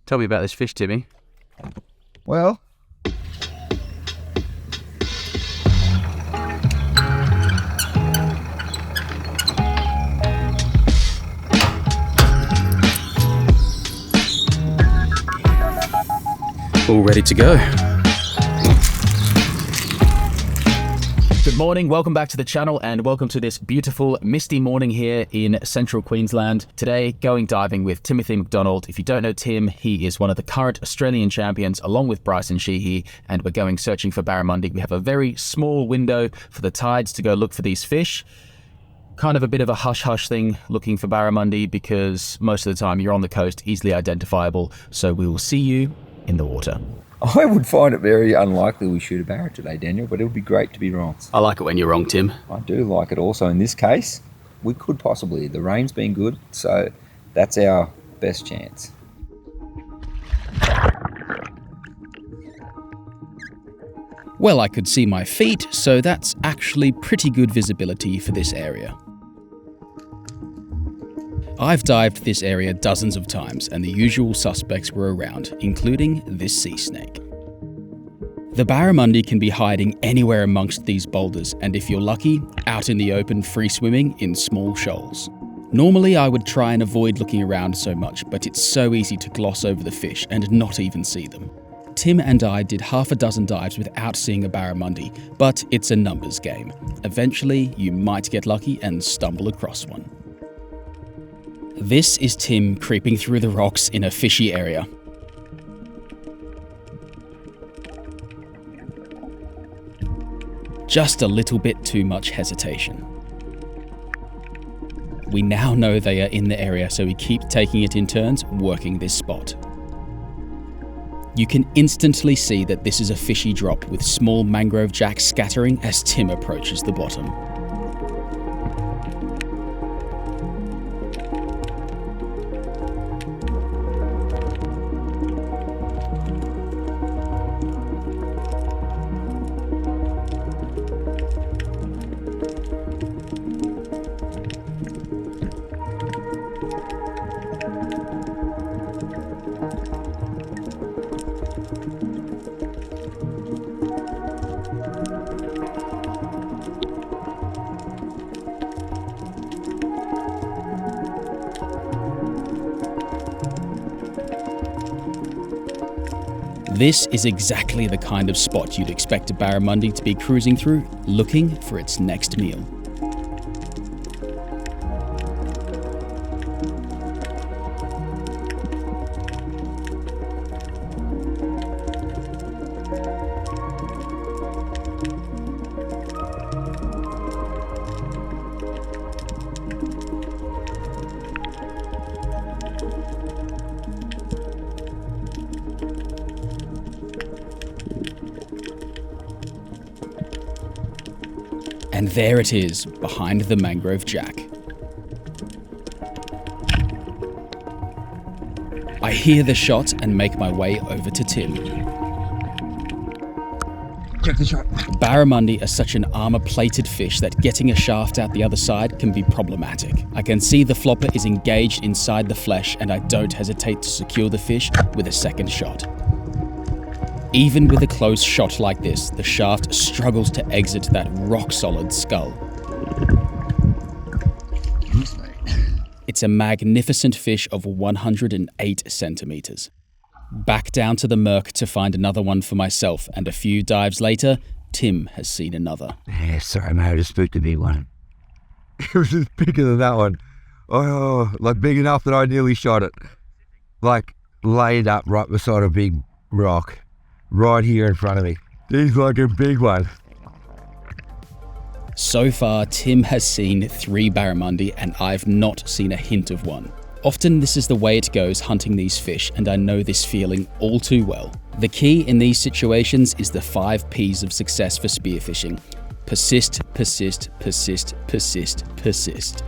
Tell me about this fish, Timmy. Well, all ready to go. Good morning, welcome back to the channel and welcome to this beautiful misty morning here in central Queensland. Today, going diving with Tim McDonald. If you don't know Tim, he is one of the current Australian champions along with Bryson Sheehy, and we're going searching for barramundi. We have a very small window for the tides to go look for these fish. Kind of a bit of a hush-hush thing looking for barramundi because most of the time you're on the coast, easily identifiable. So we will see you in the water. I would find it very unlikely we shoot a barra today, Daniel, but it would be great to be wrong. I like it when you're wrong, Tim. I do like it also. In this case, we could possibly. The rain's been good, so that's our best chance. Well, I could see my feet, so that's actually pretty good visibility for this area. I've dived this area dozens of times and the usual suspects were around, including this sea snake. The barramundi can be hiding anywhere amongst these boulders and if you're lucky, out in the open free swimming in small shoals. Normally I would try and avoid looking around so much, but it's so easy to gloss over the fish and not even see them. Tim and I did half a dozen dives without seeing a barramundi, but it's a numbers game. Eventually you might get lucky and stumble across one. This is Tim creeping through the rocks in a fishy area. Just a little bit too much hesitation. We now know they are in the area, so we keep taking it in turns, working this spot. You can instantly see that this is a fishy drop with small mangrove jack scattering as Tim approaches the bottom. This is exactly the kind of spot you'd expect a barramundi to be cruising through, looking for its next meal. And there it is, behind the mangrove jack. I hear the shot and make my way over to Tim. Check the shot. Barramundi are such an armor-plated fish that getting a shaft out the other side can be problematic. I can see the flopper is engaged inside the flesh and I don't hesitate to secure the fish with a second shot. Even with a close shot like this, the shaft struggles to exit that rock-solid skull. It's a magnificent fish of 108 centimeters. Back down to the murk to find another one for myself, and a few dives later, Tim has seen another. Yeah, sorry mate, I just spooked a big one. It was just bigger than that one. Oh, like big enough that I nearly shot it. Like laid up right beside a big rock. Right here in front of me. He's like a big one. So far, Tim has seen 3 barramundi and I've not seen a hint of one. Often this is the way it goes hunting these fish and I know this feeling all too well. The key in these situations is the 5 P's of success for spearfishing. Persist, persist, persist, persist, persist.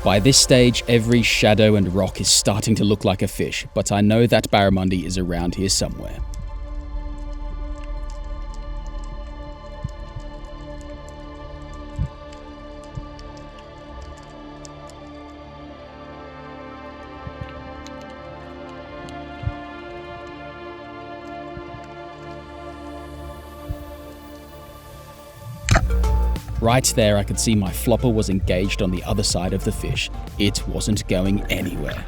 By this stage, every shadow and rock is starting to look like a fish, but I know that barramundi is around here somewhere. Right there, I could see my flopper was engaged on the other side of the fish. It wasn't going anywhere.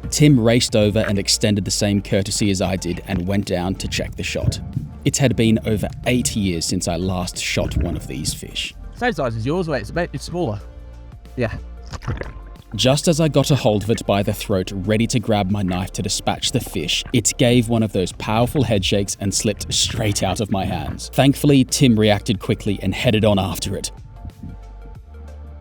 Tim raced over and extended the same courtesy as I did and went down to check the shot. It had been over 8 years since I last shot one of these fish. Same size as yours, mate. It's smaller. Yeah. Just as I got a hold of it by the throat, ready to grab my knife to dispatch the fish, it gave one of those powerful head shakes and slipped straight out of my hands. Thankfully, Tim reacted quickly and headed on after it.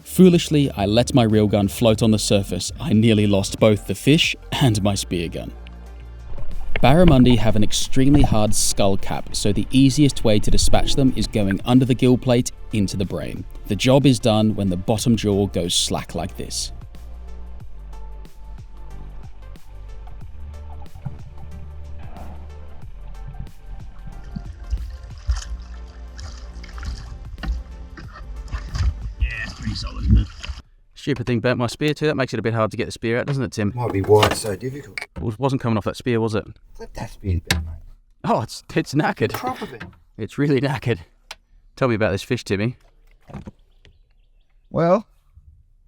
Foolishly, I let my reel gun float on the surface. I nearly lost both the fish and my spear gun. Barramundi have an extremely hard skull cap, so the easiest way to dispatch them is going under the gill plate into the brain. The job is done when the bottom jaw goes slack like this. Solid, isn't it? Stupid thing bent my spear too. That makes it a bit hard to get the spear out, doesn't it, Tim? Might be why it's so difficult. It wasn't coming off that spear, was it? Flip that spear bit, mate. Oh, it's knackered. Proper bit. It's really knackered. Tell me about this fish, Timmy. Well,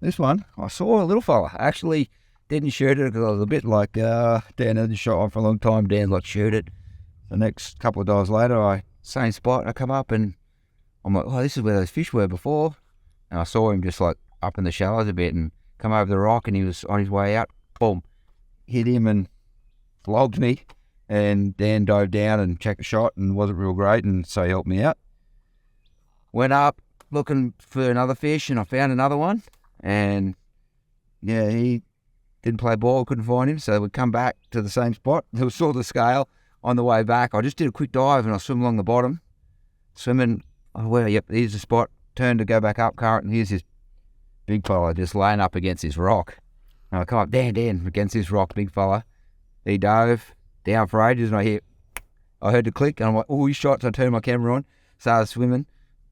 this one, I saw a little fella. I actually didn't shoot it because I was a bit like, Dan hadn't shot one for a long time. Dan's like, shoot it. The next couple of days later, same spot, I come up and I'm like, oh, this is where those fish were before. And I saw him just like up in the shallows a bit and come over the rock and he was on his way out. Boom. Hit him and logged me. And Dan dove down and checked the shot and wasn't real great, and so he helped me out. Went up looking for another fish and I found another one. And yeah, he didn't play ball, couldn't find him. So we come back to the same spot. There was sort of the scale on the way back. I just did a quick dive and I swim along the bottom. Swimming, oh well, yep, here's the spot. Turned to go back up current, and here's this big fella just laying up against this rock. And I come up, Dan, against this rock, big fella. He dove down for ages, and I heard the click, and I'm like, oh, he shot, so I turned my camera on, started swimming,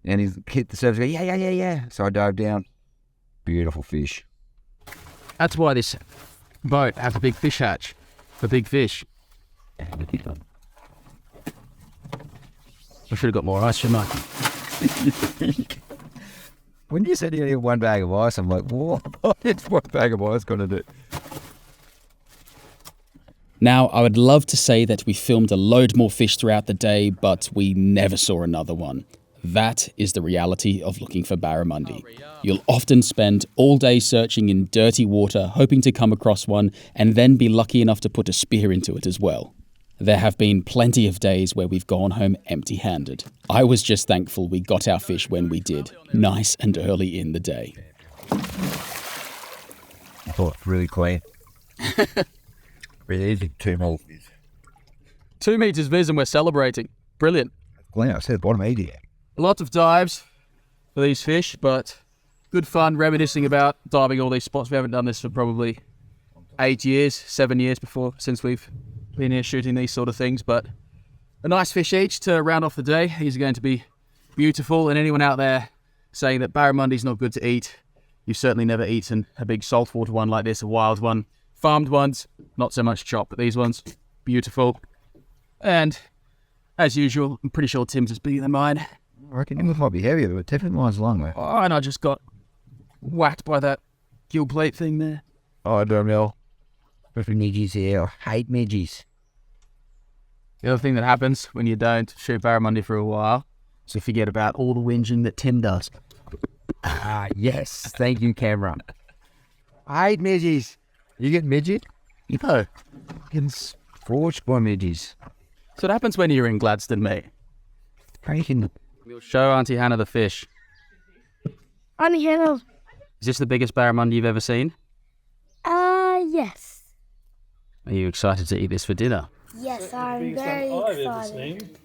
and he hit the surface, yeah. So I dove down. Beautiful fish. That's why this boat has a big fish hatch for big fish. I should have got more ice, shouldn't I? When you said you need one bag of ice, I'm like, what? It's one bag of ice going to do? Now, I would love to say that we filmed a load more fish throughout the day, but we never saw another one. That is the reality of looking for barramundi. You'll often spend all day searching in dirty water, hoping to come across one, and then be lucky enough to put a spear into it as well. There have been plenty of days where we've gone home empty-handed. I was just thankful we got our fish when we did, nice and early in the day. I thought really clean. Really easy. 2 mil. 2 meters viz and we're celebrating. Brilliant. Clean. I said bottom easy. Lots of dives for these fish, but good fun reminiscing about diving all these spots. We haven't done this for probably 8 years, 7 years since we've been here shooting these sort of things, but a nice fish each to round off the day. These are going to be beautiful, and anyone out there saying that barramundi's not good to eat, you've certainly never eaten a big saltwater one like this, a wild one. Farmed ones, not so much chop, but these ones, beautiful. And as usual, I'm pretty sure Tim's is bigger than mine. I reckon yours might be heavier, but definitely mine's long though. Oh, and I just got whacked by that gill plate thing there. Oh, I don't know. Different midges here. I hate midges. The other thing that happens when you don't shoot barramundi for a while is you forget about all the whinging that Tim does. Ah, yes. Thank you, camera. I hate midges. You get midget? No. Getting scorched by midges. So what happens when you're in Gladstone, mate? Freaking. We'll show Auntie Hannah the fish. Auntie Hannah. Is this the biggest barramundi you've ever seen? Yes. Are you excited to eat this for dinner? Yes, I'm very excited.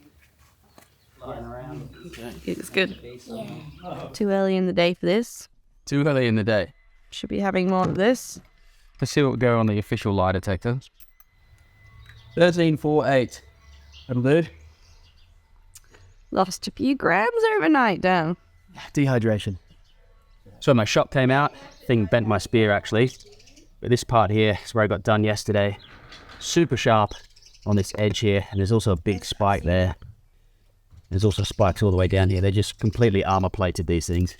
It's good. Too early in the day for this. Too early in the day. Should be having more of this. Let's see what will go on the official lie detector. 13.48. That'll do. Lost a few grams overnight, Dan. Dehydration. So my shot came out. Thing bent my spear actually. But this part here is where I got done yesterday. Super sharp on this edge here. And there's also a big spike there. There's also spikes all the way down here. They're just completely armor plated, these things.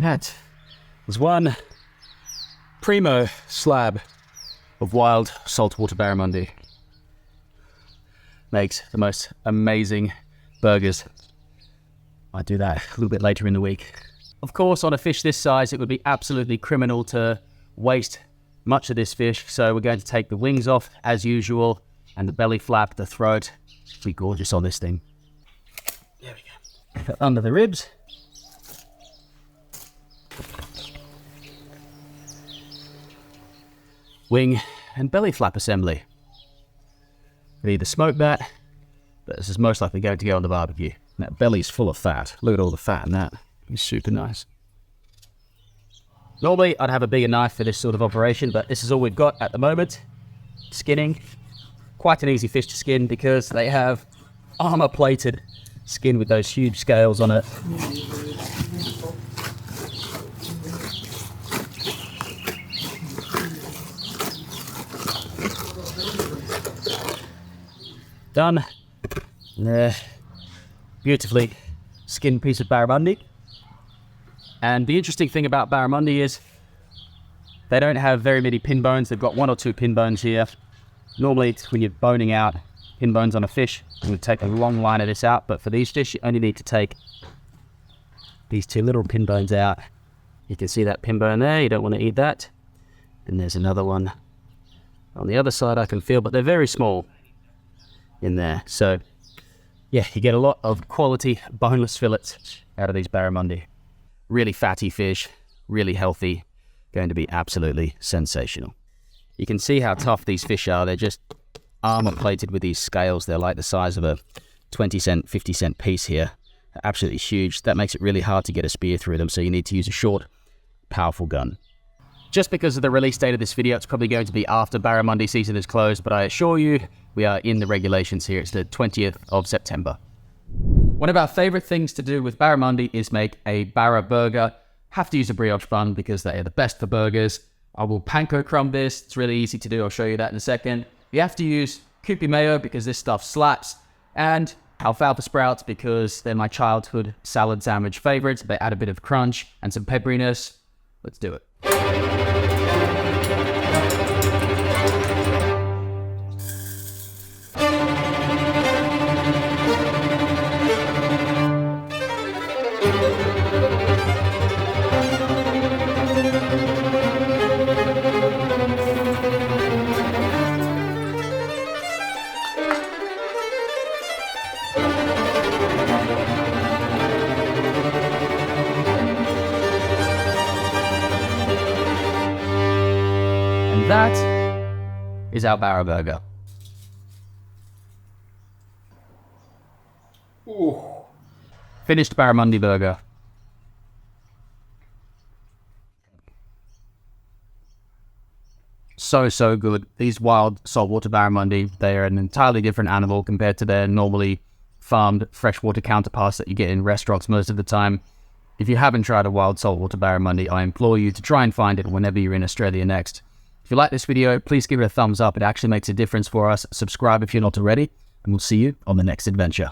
That was one primo slab of wild saltwater barramundi. Makes the most amazing burgers. Might do that a little bit later in the week. Of course, on a fish this size, it would be absolutely criminal to waste much of this fish. So we're going to take the wings off as usual, and the belly flap, the throat. It'll be gorgeous on this thing. There we go. Under the ribs. Wing and belly flap assembly. We'll either smoke that, but this is most likely going to go on the barbecue. And that belly's full of fat. Look at all the fat in that. It's super nice. Normally, I'd have a bigger knife for this sort of operation, but this is all we've got at the moment. Skinning. Quite an easy fish to skin because they have armor-plated skin with those huge scales on it. Done. Beautifully skinned piece of barramundi. And the interesting thing about barramundi is they don't have very many pin bones. They've got 1 or 2 pin bones here. Normally, when you're boning out pin bones on a fish, you would take a long line of this out. But for these fish, you only need to take these 2 little pin bones out. You can see that pin bone there. You don't want to eat that. Then there's another one on the other side I can feel, but they're very small in there. So, yeah, you get a lot of quality boneless fillets out of these barramundi. Really fatty fish, really healthy, going to be absolutely sensational. You can see how tough these fish are. They're just armor plated with these scales. They're like the size of a 20 cent, 50 cent piece here. They're absolutely huge. That makes it really hard to get a spear through them, so you need to use a short, powerful gun. Just because of the release date of this video, it's probably going to be after barramundi season is closed, but I assure you, we are in the regulations here. It's the 20th of September. One of our favorite things to do with barramundi is make a barra burger. Have to use a brioche bun because they are the best for burgers. I will panko crumb this. It's really easy to do. I'll show you that in a second. You have to use Kewpie mayo because this stuff slaps, and alfalfa sprouts because they're my childhood salad sandwich favorites. They add a bit of crunch and some pepperiness. Let's do it. And that is our barra burger. Ooh. Finished barramundi burger. So good. These wild saltwater barramundi, they are an entirely different animal compared to their normally farmed freshwater counterparts that you get in restaurants most of the time. If you haven't tried a wild saltwater barramundi, I implore you to try and find it whenever you're in Australia next. If you like this video, please give it a thumbs up. It actually makes a difference for us. Subscribe if you're not already, and we'll see you on the next adventure.